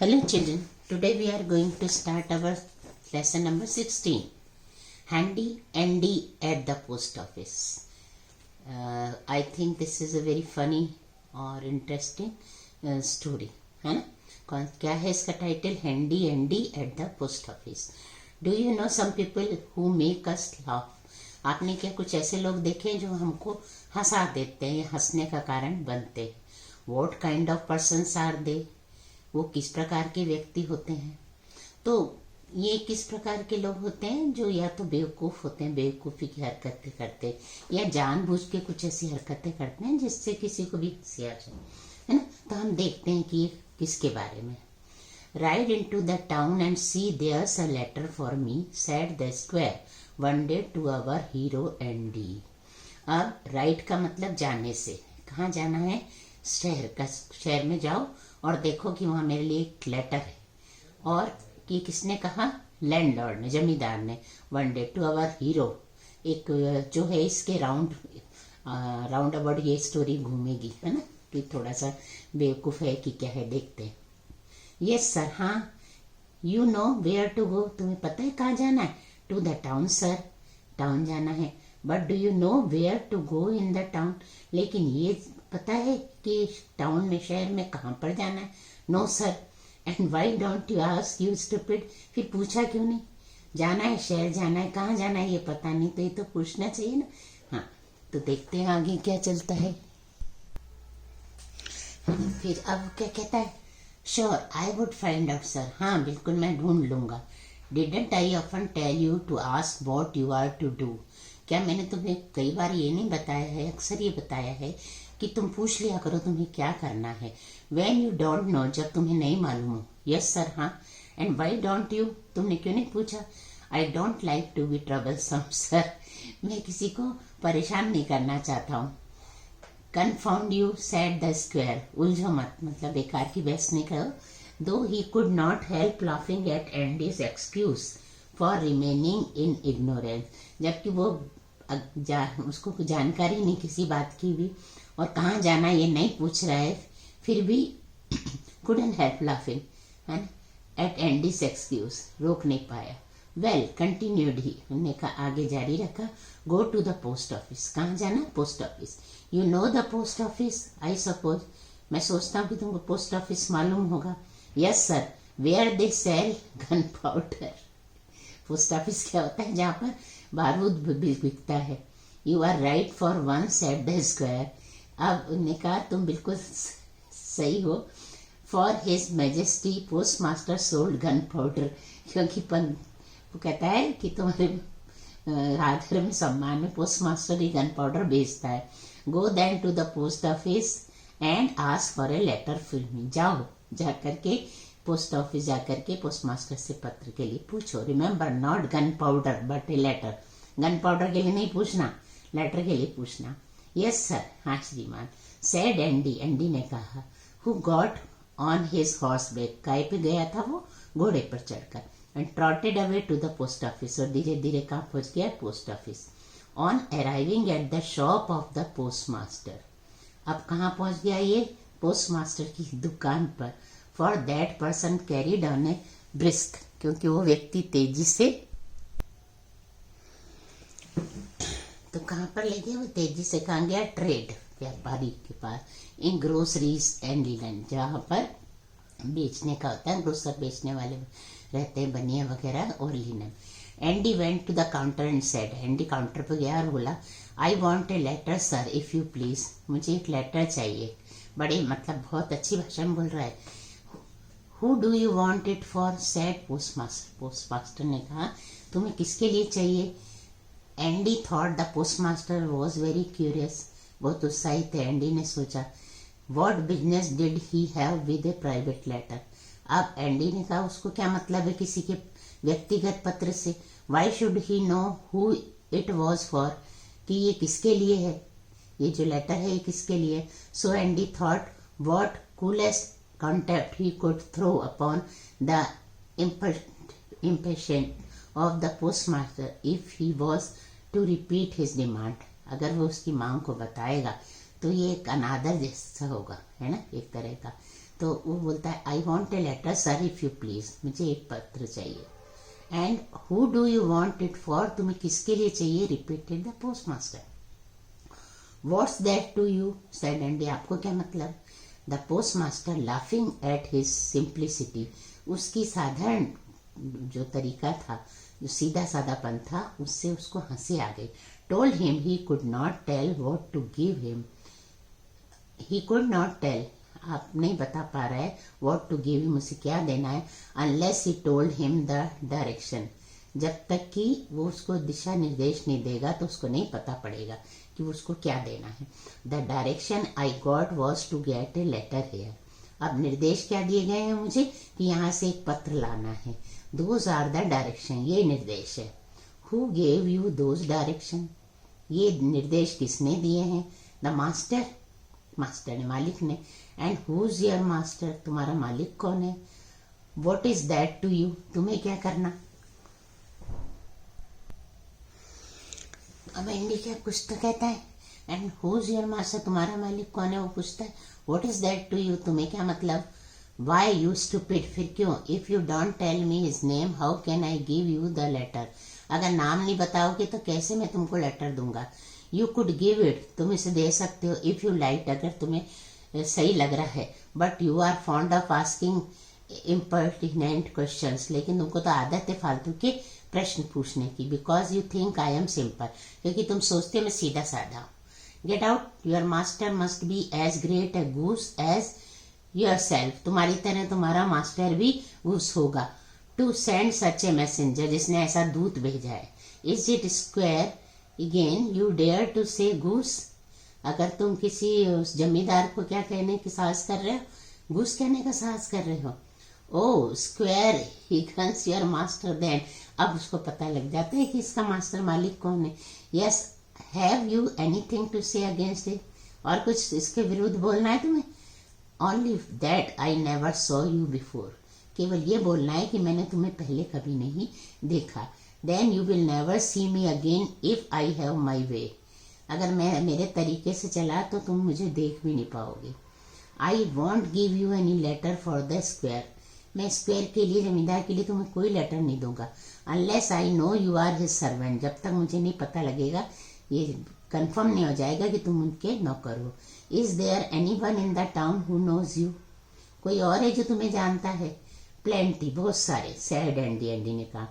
Hello children, today we are going to start our lesson number 16, Handy Andy at the post office. I think this is a very funny or interesting story, है ना? क्या है इसका title? Handy Andy at the post office. Do you know some people who make us laugh? आपने क्या कुछ ऐसे लोग देखे जो हमको हंसा देते हैं या हंसने का कारण बनते हैं? What kind of persons are they? वो किस प्रकार के व्यक्ति होते हैं? तो ये किस प्रकार के लोग होते हैं जो या तो बेवकूफ़ होते हैं, बेवकूफ़ी की हरकतें करते हैं या जानबूझ के कुछ ऐसी हरकतें करते हैं जिससे किसी को भी हंसी आ जाए, है ना? तो हम देखते हैं कि ये किसके बारे में। Ride in to the town and see there's a letter for me, said the squire one day to our hero Andy. अब राइड का मतलब जाने से, कहाँ जाना है? शहर में जाओ और देखो कि वहां मेरे लिए एक लेटर है। और कि किसने कहा? लैंडलॉर्ड ने, जमींदार ने। One day to our hero, एक जो है इसके राउंड अबाउट ये स्टोरी घूमेगी, है ना? कि थोड़ा सा बेवकूफ है कि क्या है, देखते हैं। यस सर, हाँ। You know where to go, तुम्हें पता है कहाँ जाना है? To the town sir, town जाना है। But do you know where to go in the town, लेकिन ये पता है कि टाउन में, शहर में कहाँ पर जाना है? No sir. And why don't you ask you stupid, फिर पूछा क्यों नहीं? जाना है, शहर जाना है, कहाँ जाना है ये पता नहीं तो ये तो पूछना चाहिए ना। हाँ, तो देखते हैं आगे क्या चलता है। फिर अब क्या कहता है? Sure I would find out sir, हाँ बिल्कुल मैं ढूंढ लूंगा। Didn't I often tell you to ask what you are to do, क्या मैंने तुम्हें कई बार ये नहीं बताया है, अक्सर ये बताया है कि तुम पूछ लिया करो तुम्हें क्या करना है। When you don't know, जब तुम्हें नहीं मालूम हो। यस सर, हाँ। एंड वाई डोंट यू, तुमने क्यों नहीं पूछा? I don't like to be troublesome sir, मैं किसी को परेशान नहीं करना चाहता हूँ। Confound you, said the square, उलझो मत, मतलब बेकार की बहस नहीं करो। Though he could not help laughing at Andy's excuse for remaining in ignorance, जबकि वो उसको जानकारी नहीं किसी बात की भी, और कहाँ जाना ये नहीं पूछ रहा है, फिर भी couldn't help laughing at Andy's excuse, रोक नहीं पाया। Well, continued he, उन्होंने कहा, आगे जारी रखा। Go to the post office, कहाँ जाना? Post office. You know the post office, I suppose, मैं सोचता हूँ कि तुमको पोस्ट ऑफिस मालूम होगा। Yes sir, where they sell gunpowder, post office क्या होता है? जहाँ पर बारूद बिकता है। You are right for one, said the squire, अब उन्होंने कहा तुम बिल्कुल सही हो। For his majesty post master sold gun powder, क्योंकि वो कहता है कि तुम्हारे आदर में, सम्मान में पोस्ट मास्टर ही गन पाउडर बेचता है। Go then to the post office and ask for a letter for me, जाओ जा करके पोस्ट ऑफिस जाकर के पोस्ट मास्टर से पत्र के लिए पूछो। Remember, not gun powder but a letter, gun powder के लिए नहीं पूछना, लेटर के लिए पूछना। यस सर, हाँ श्रीमान। सेड एंडी, एंडी ने कहा। Who got on his horseback, काय पे गया था वो? घोड़े पर चढ़कर। And trotted away to the post office, और धीरे धीरे कहाँ पहुंच गया? Post office. On arriving at the shop of the post master, अब कहाँ पहुंच गया ये? पोस्ट मास्टर की दुकान पर। For that person carried on A brisk, क्योंकि वो व्यक्ति तेजी से, तो कहाँ पर ले गया? वो तेजी से कहाँ गया? ट्रेड, व्यापारी के पास। इन ग्रोसरीज एंड लिनन, जहाँ पर बेचने का होता है, ग्रोसर बेचने वाले रहते हैं, बनिया वगैरह और linen. Andy went to the counter and said, Andy counter पर गया और बोला, I want a letter sir if you please, मुझे एक लेटर चाहिए। बड़े, मतलब बहुत अच्छी भाषा में बोल रहा है। Who do you want it for, said post master, post master ने कहा तुम्हें किसके लिए चाहिए? Andy thought the post master was very curious, बहुत उत्साहित है। एंडी ने सोचा, what business did he have with a private letter, अब एंडी ने कहा उसको क्या मतलब है किसी के व्यक्तिगत पत्र से? Why should he know who it was for, कि ये किसके लिए है, ये जो लेटर है ये किसके लिए? So Andy thought what coolest contempt he could throw upon the impatience of the postmaster if he was to repeat his demand, अगर वो उसकी मांग को बताएगा तो ये एक अनादर जैसा होगा, है ना, एक तरह का। तो वो बोलता है I want a letter sir if you please, मुझे एक पत्र चाहिए। And who do you want it for, तुम्हें किसके लिए चाहिए, repeated the post master. What's that to you said Andy, आपको क्या मतलब। The post master laughing at his simplicity, उसकी साधारण जो तरीका था, जो सीधा साधापन था, उससे उसको हंसी आ गई। Told him he could not tell what to give him, he could not tell, आप नहीं बता पा रहा है व्हाट टू गिव हिम, उसे क्या देना है, unless he told him the direction, जब तक कि वो उसको दिशा निर्देश नहीं देगा तो उसको नहीं पता पड़ेगा कि वो उसको क्या देना है। The direction I got was to get a letter here, अब निर्देश क्या दिए गए हैं मुझे कि यहाँ से एक पत्र लाना है। दोज आर द डायरेक्शन, ये निर्देश है। Who gave you those direction, ये निर्देश किसने दिए हैं। द मास्टर, मास्टर ने, मालिक ने। And who is your master, तुम्हारा मालिक कौन है। What is that to you, तुम्हें क्या करना। अब एंडी क्या कुछ तो कहता है, and who is your master, तुम्हारा मालिक कौन है, वो पूछता है what is that to you, तुम्हें क्या मतलब। वाई यू स्टूपिड, फिर क्यों। If you don't tell me his name how can I give you the letter, अगर नाम नहीं बताओगे तो कैसे मैं तुमको लेटर दूंगा। यू कुड गिव इट, तुम इसे दे सकते हो, इफ यू लाइक, अगर तुम्हें सही लग रहा है। But you are fond of asking impertinent questions, लेकिन तुमको तो आदत है फालतू के प्रश्न पूछने की। Because you think I am simple, क्योंकि तुम सोचते हो मैं सीधा साधा हूँ। Get out, your master must be as great a goose as yourself, तुम्हारी तरह तुम्हारा मास्टर भी गूस होगा। To send such a messenger, जिसने ऐसा दूत भेजा है। Is it squire again you dare to say goose, अगर तुम किसी उस जमींदार को क्या कहने की साहस कर रहे हो, गूस कहने का साहस कर रहे हो। O squire Egan's your master then, अब उसको पता लग जाता है कि इसका मास्टर मालिक कौन है। Yes, have you anything to say against it, और कुछ इसके विरुद्ध बोलना है तुम्हें। Only that I never saw you before, केवल ये बोलना है कि मैंने तुम्हें पहले कभी नहीं देखा। Then you will never see me again if I have my way, अगर मैं मेरे तरीके से चला तो तुम मुझे देख भी नहीं पाओगे। I won't give you any letter for the squire, मैं स्क्वायर के लिए, जमींदार के लिए तुम्हें कोई लेटर नहीं दूंगा। Unless I know you are his servant, जब तक मुझे नहीं पता लगेगा, ये कंफर्म नहीं हो जाएगा कि तुम उनके नौकर हो। Is there any one in the town who knows you, कोई और है जो तुम्हें जानता है। प्लेंटी, बहुत सारे, सैड एंडी ने कहा।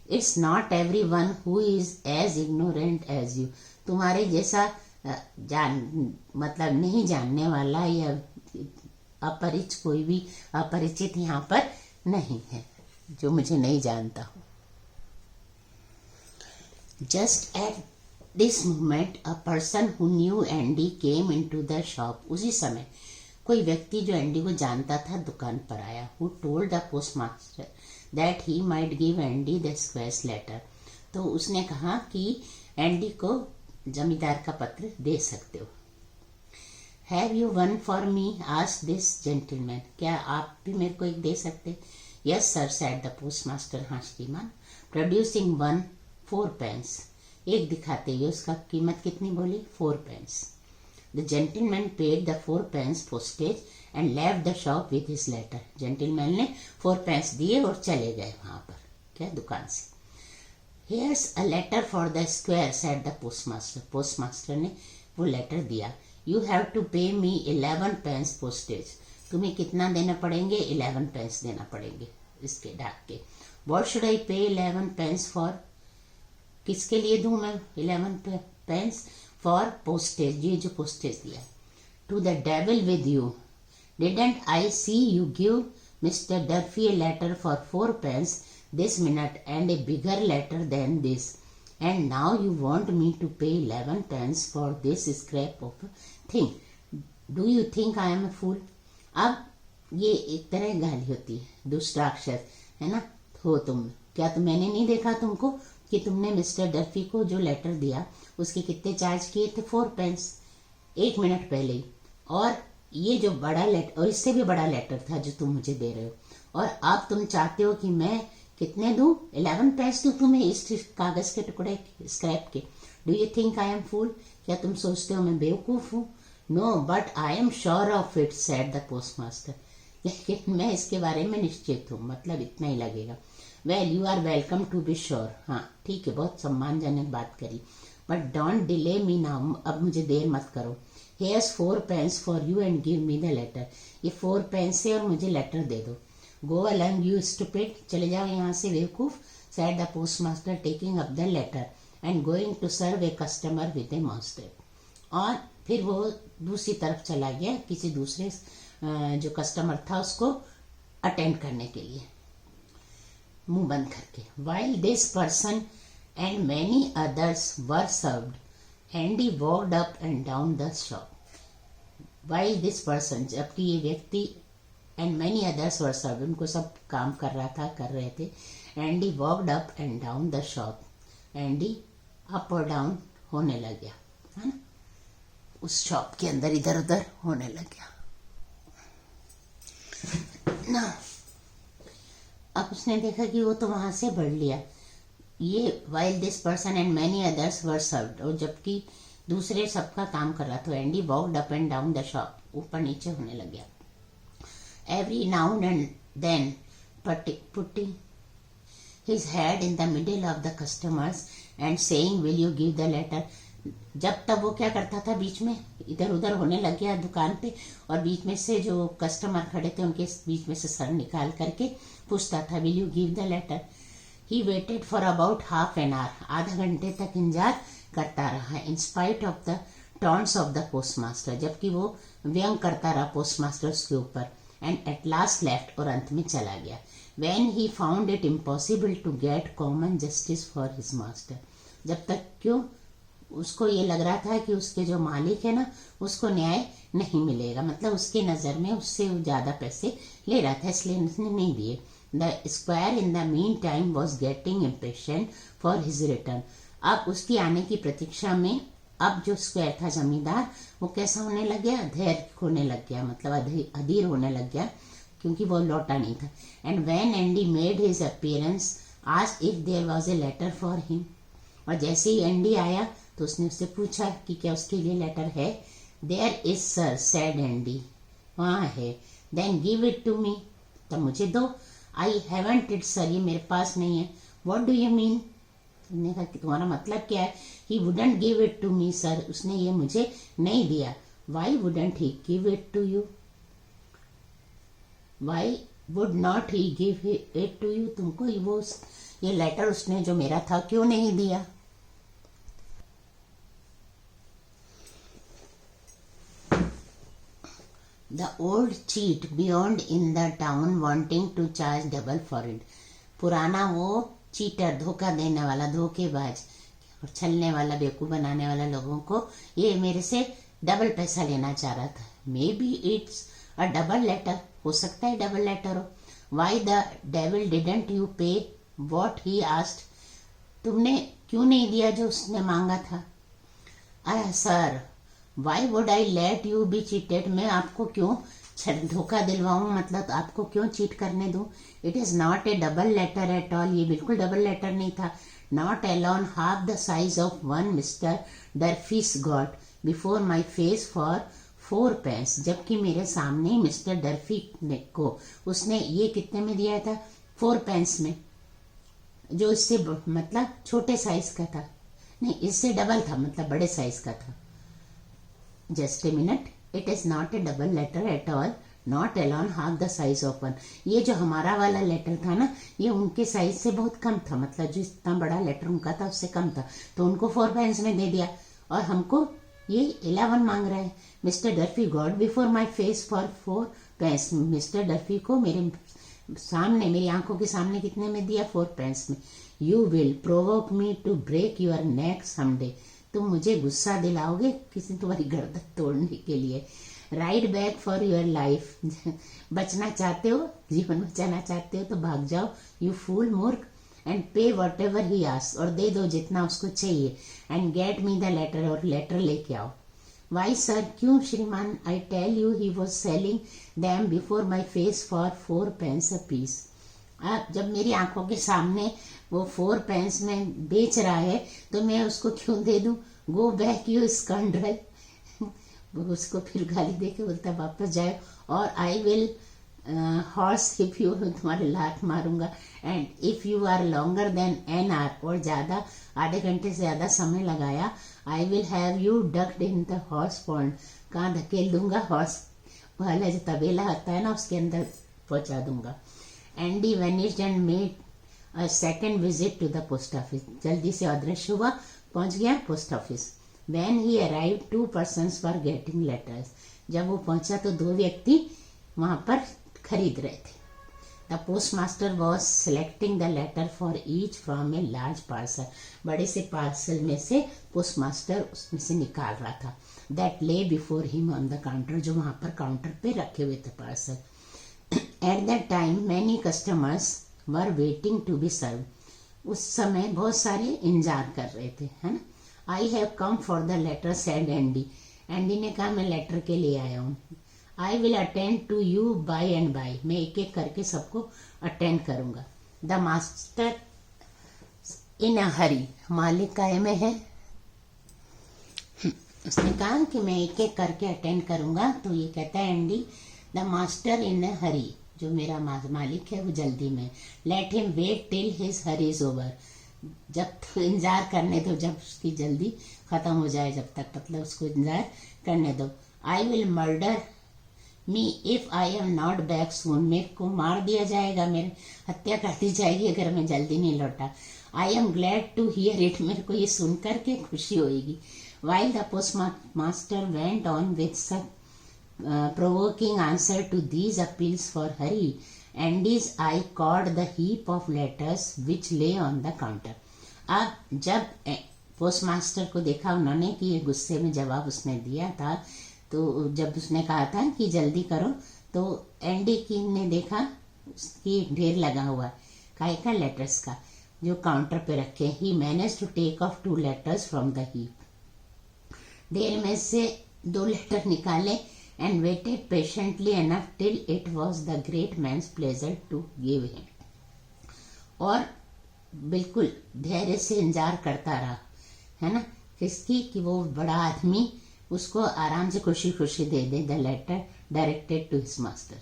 It's not every one who is as ignorant as you, तुम्हारे जैसा मतलब नहीं जानने वाला या अपरिचित, कोई भी अपरिचित यहाँ पर नहीं है जो मुझे नहीं जानता हूँ। Just at this moment a person who knew Andy came into the shop, उसी समय कोई व्यक्ति जो एंडी को जानता था दुकान पर आया। Who told the post master that he might give Andy the squire's letter, तो उसने कहा कि एंडी को जमींदार का पत्र दे सकते हो। Have you one for me asked this gentleman, क्या आप भी मेरे को एक दे सकते। Yes sir said the post master, हाँ श्रीमान। प्रोड्यूसिंग वन 4 pence, एक दिखाते हुए उसका कीमत कितनी बोली, 4 pence। The gentleman paid the 4 pence postage and left the shop with his letter, gentleman ने 4 pence दिए और चले गए वहां पर, क्या दुकान से। Here's a letter for the square said the postmaster, postmaster ने वो लेटर दिया। You have to pay me 11 pence postage, तुम्हें कितना देना पड़ेंगे, 11 pence देना पड़ेंगे इसके डाक के। What should I pay 11 pence for, किसके लिए दूं मैं 11 pence for postage, ये जो postage दिया। To the devil with you, didn't I see you give Mr. Durfee a letter for 4 pence this minute and a bigger letter than this, and now you want me to pay 11 pence for this scrap of thing, do you think I am a fool। अब ये एक तरह गाली होती है, दुष्ट राक्षस है ना, हो तुम क्या, तो मैंने नहीं देखा तुमको कि तुमने मिस्टर डर्फी को जो लेटर दिया उसके कितने चार्ज किए थे, 4 pence 1 मिनट पहले ही, और ये जो बड़ा लेटर, और इससे भी बड़ा लेटर था जो तुम मुझे दे रहे हो, और अब तुम चाहते हो कि मैं कितने दूं, 11 pence दूं तुम्हें इस कागज के टुकड़े स्क्रैप के। Do you think I am fool, क्या तुम सोचते हो मैं बेवकूफ हूँ। No but I am sure of it said the postmaster, लेकिन मैं इसके बारे में निश्चित हूँ, मतलब इतना ही लगेगा। Well you are welcome to be sure. हाँ ठीक है, बहुत सम्मानजनक बात करी, but don't delay me now, अब मुझे देर मत करो। Here's 4 pence for you and give me the letter, ये 4 पेन्स है और मुझे लेटर दे दो। गो अलॉन्ग यू स्टूपिड, चले जाओ यहाँ से बेवकूफ, said the postmaster taking up the letter and going to serve a customer with a master। और फिर वो दूसरी तरफ चला गया, किसी दूसरे जो कस्टमर था उसको अटेंड करने के लिए, मुंह बंद करके। While this person and many others were served, Andy walked up and down the shop। While this person, जबकि ये व्यक्ति and many others were served, उनको सब काम कर रहे थे। Andy walked up and down the shop, Andy up और डाउन होने लग गया, है ना, उस शॉप के अंदर इधर उधर होने लग गया ना। अब उसने देखा कि वो तो वहां से बढ़ लिया, ये while this person and many others were served, और जबकि दूसरे सबका काम कर रहा था। Andy walked up and down the shop, ऊपर नीचे होने लग गया। Every now and then putting his head in the middle of the customers and saying will you give the letter। जब तब वो क्या करता था, बीच में इधर उधर होने लग गया दुकान पे, और बीच में से जो कस्टमर खड़े थे उनके बीच में से सर निकाल करके पूछता था will you give the letter। he waited for about half an hour, आधा घंटे तक इंतजार करता रहा, in spite of the taunts of the postmaster, जबकि वो व्यंग करता रहा पोस्टमास्टर उसके ऊपर। and at last left, और अंत में चला गया। when he found it impossible to get common justice for his master, जब तक क्यों उसको ये लग रहा था कि उसके जो मालिक है ना उसको न्याय नहीं मिलेगा, मतलब उसकी नज़र में उससे ज़्यादा पैसे ले रहा था, इसलिए उसने नहीं दिए। The square in the mean time was getting impatient for his return, अब उसकी आने की प्रतीक्षा में अब जो स्क्वायर था जमींदार, वो कैसा होने लग गया, धैर्य होने लग गया, मतलब अधीर होने लग गया, क्योंकि वो लौटा नहीं था। And when Andy made his appearance asked if there was a letter for him, और जैसे ही एंडी आया तो उसने उससे पूछा कि क्या उसके लिए लेटर है। There is sir, said Andy, वहाँ है। Then give it to me, तब मुझे दो। आई हैवंट इट सर, ये मेरे पास नहीं है। व्हाट डू यू मीन, तुमने कहा कि तुम्हारा मतलब क्या है। He wouldn't give it to me sir, उसने ये मुझे नहीं दिया। Why wouldn't he give it to you, why would not he give it to you, तुमको वो ये लेटर उसने जो मेरा था क्यों नहीं दिया। The old cheat beyond in the town wanting to charge double for it, पुराना वो चीटर, धोखा देने वाला, धोखेबाज और छलने वाला, बेवकूफ बनाने वाला लोगों को, ये मेरे से डबल पैसा लेना चाह रहा था। Maybe it's a double letter, हो सकता है डबल लेटर हो। Why the devil didn't you pay what he asked, तुमने क्यों नहीं दिया जो उसने मांगा था। Sir why would I let you be cheated, मैं आपको क्यों धोखा दिलवाऊं, मतलब आपको क्यों चीट करने दूं। It is not a double letter at all, ये बिल्कुल डबल लेटर नहीं था। Not alone half the size of one Mister Durfy's got before my face for 4 pence, जबकि मेरे सामने मिस्टर डर्फी को उसने ये कितने में दिया था, 4 पेंस में, जो इससे मतलब छोटे साइज का था, नहीं इससे डबल था, मतलब बड़े साइज का था। Just a minute, it is not a double letter at all, not alone half the size of one, ये जो हमारा वाला लेटर था ना, ये उनके साइज से बहुत कम था, मतलब जो इतना बड़ा लेटर उनका था उससे कम था, तो उनको 4 पेंस में दे दिया, और हमको ये 11 मांग रहा है। Mister Durfy got before my face for 4 pence, Mister Durfy को मेरे सामने, मेरी आंखों के सामने कितने में दिया, 4 पेंस में। You will provoke me to break your neck someday, तुम मुझे गुस्सा दिलाओगे किसी तुम्हारी गर्दन तोड़ने के लिए। Ride back for your life, बचना चाहते हो, जीवन बचाना चाहते हो तो भाग जाओ, यू फूल मूर्ख, एंड पे वॉट एवर ही आस्क, और दे दो जितना उसको चाहिए, and get me the letter, और लेटर लेके आओ। वाई सर, क्यों श्रीमान, I tell you he was selling them before my face for 4 pence a piece, जब मेरी आंखों के सामने वो 4 पेंस में बेच रहा है तो मैं उसको क्यों दे दूं। गो बैक यू स्काउंड्रल, उसको फिर गाली दे के बोलता वापस जाए, और I will horse if you, तुम्हारे लात मारूंगा। And if you are longer than an hour, और ज्यादा आधे घंटे से ज्यादा समय लगाया, I will have you ducked in the horse pond, कहाँ धकेल दूंगा, हॉर्स वाला जो तबेला होता है ना उसके अंदर पहुंचा दूंगा। Andy vanished and made a second visit to the post office, जल्दी से अदृश्य हुआ, पहुंच गया post office. When he arrived, 2 persons were getting letters. जब वो पहुंचा तो 2 व्यक्ति वहां पर खरीद रहे थे। The postmaster was selecting the letter for each from a large parcel. बड़े से पार्सल में से पोस्टमास्टर उसमें से निकाल रहा था। That lay before him on the counter, जो वहां पर काउंटर पे रखे हुए थे parcel. At that time, many customers were waiting to be served. उस समय बहुत सारे इंतजार कर रहे थे, है ना। I have come for the letter, said Andy. Andy ने कहा मैं लेटर के लिए आया हूँ। I will attend to you by and by, मैं एक एक करके सबको अटेंड करूंगा। द मास्टर इन अ हरी, मालिक काय में है, उसने कहा कि मैं एक एक करके अटेंड करूंगा। तो ये कहता है Andy, the master in a hurry, जो मेरा मालिक है वो जल्दी में। Let him wait till his hurry is over, जब इंतजार करने दो, जब उसकी जल्दी खत्म हो जाए, जब तक मतलब उसको इंतजार करने दो। I will murder me if I am not back soon, मेरे को मार दिया जाएगा, मेरी हत्या कर दी जाएगी अगर मैं जल्दी नहीं लौटा। I am glad to hear it, मेरे को ये सुनकर के खुशी होगी। While the post master went on with some provoking answer to these appeals for hurry, Andy's eye caught the heap of letters which lay on the counter. अब जब postmaster को देखा उन्होंने कि ये गुस्से में जवाब उसने दिया था, तो जब उसने कहा था कि जल्दी करो, तो एंडी की ने देखा उसकी ढेर लगा हुआ है काय का, लेटर्स का, जो काउंटर पे रखे। He managed to take off 2 letters from the heap, ढेर में से 2 लेटर निकाले। And waited patiently enough till it was the great man's pleasure to give him. और बिल्कुल धैर्य से इंतजार करता रहा, है ना, किसकी, कि वो बड़ा आदमी उसको आराम से खुशी खुशी दे दे। The letter directed to his master,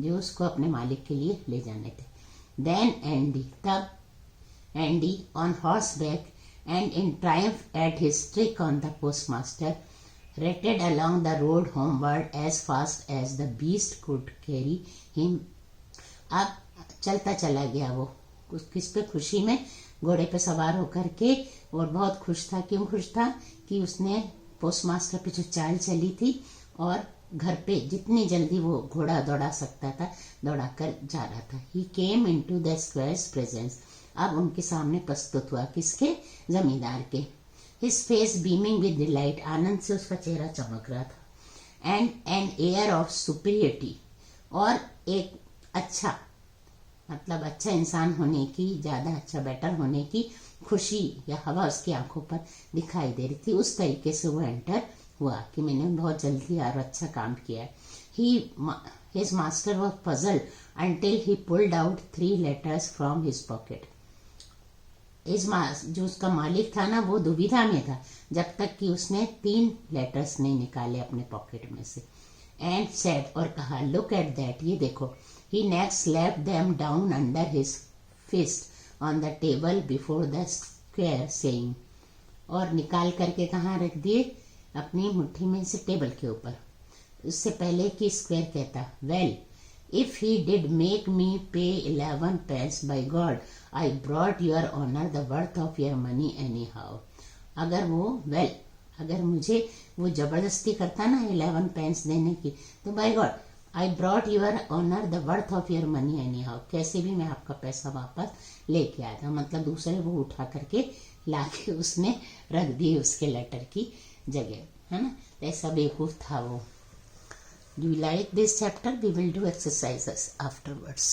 जो उसको अपने मालिक के लिए ले जाने थे। देन एंडी, तब Andy on horseback and in triumph at his trick on the postmaster rated along the road homeward as fast as the beast could carry him. अब चलता चला गया वो, किस पे, खुशी में, घोड़े पे सवार होकर के, और बहुत खुश था। क्यों खुश था, कि उसने पोस्टमास्टर पे जो चाल चली थी और घर पे जितनी जल्दी वो घोड़ा दौड़ा सकता था दौड़ा कर जा रहा था। He came into the squire's presence, अब उनके सामने प्रस्तुत हुआ, किसके, जमींदार के। His face beaming with delight, आनंद से उसका चेहरा चमक रहा था। And an air of superiority, और एक अच्छा, मतलब अच्छा इंसान होने की, ज्यादा अच्छा, बेटर होने की खुशी या हवा उसकी आंखों पर दिखाई दे रही थी। उस तरीके से वो एंटर हुआ कि मैंने बहुत जल्दी और अच्छा काम किया है। His master was puzzled until he pulled out 3 letters from his pocket. जो उसका मालिक था ना, वो दुविधा में था जब तक कि उसने 3 लेटर्स नहीं निकाले अपने पॉकेट में से। एंड सेड, और कहा, लुक एट दैट, ये देखो। He next slapped them down under his fist on the table before the square, saying, और निकाल करके कहाँ रख दिए, अपनी मुट्ठी में से टेबल के ऊपर, उससे पहले कि स्क्वायर कहता, well if he did make me pay 11 pence, by God, I brought your honor the worth of your money anyhow. अगर वो अगर मुझे वो जबरदस्ती करता ना 11 पेंस देने की, तो by God, I brought your honor the worth of your money anyhow, कैसे भी मैं आपका पैसा वापस लेके आया था। मतलब दूसरे वो उठा करके लाके उसने रख दिए उसके लेटर की जगह, है ना। ऐसा बेवकूफ था वो। Do you like this chapter? We will do exercises afterwards.